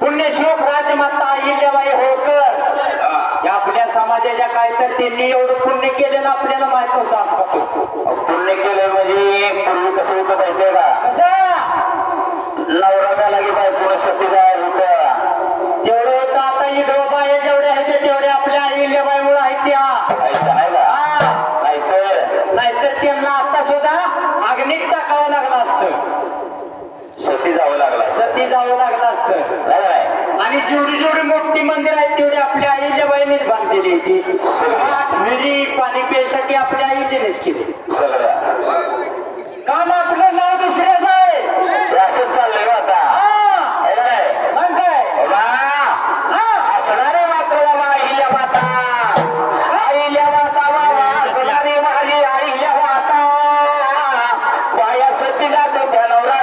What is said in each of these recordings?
पुण्यश्लोक राजमाता अहिल्याबाई होळकर या आपल्या समाजाच्या काय तर त्यांनी एवढं पुण्य केलं ना आपल्याला माहित नव्हतं. पुण्य केलं म्हणजे पूर्वी कसं होतं माहितीये का? नवरा त्याला की बायकोला सतीदार होतं जेवढं होतं. आता इडोबाई जेवढे आहेत तेवढे आपल्या अहिल्याबाईमुळे आहेत त्या. नाहीतर त्यांना आता सुद्धा अग्नीत टाकावं लागलं असतं. सती जावं लागलं असतं. आणि जेवढी मोठी मंदिर आहेत तेवढी आपल्या अहिल्याबाईनेच बांधलेली होती. विहिरी पाणी प्यायसाठी आपल्या आईनेच केली. काम आपलं नाव दुसऱ्याच आहे. असंच चाललंय आता. मग काय असणारे मात्र अहिल्या माता असणारी माझी अहिल्या माता बाया सतीला त्या नवरा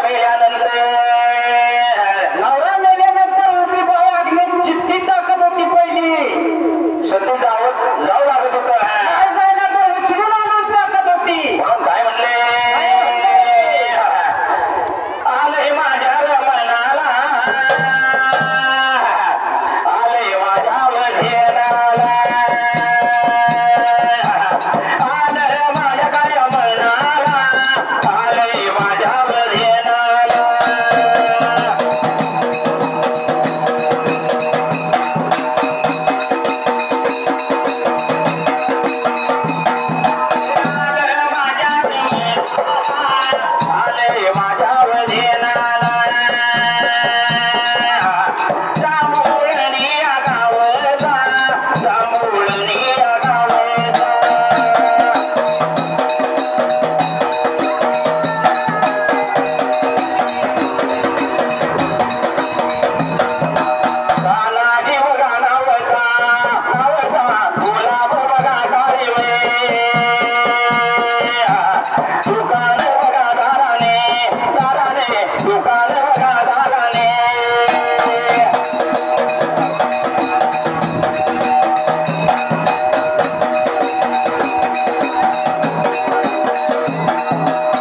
मेल्यानंतर उभी बाई अग्नीत चित्ती टाकत होती पहिली. सती जाऊ लागत होत. काय जायला तर उचलून आणून टाकत होती. काय म्हणले? आले माझ्या रमणाला आले माझ्या वधेनाला आले माझ्या काय मनाला आले माझ्या वधेनाला. Tuhan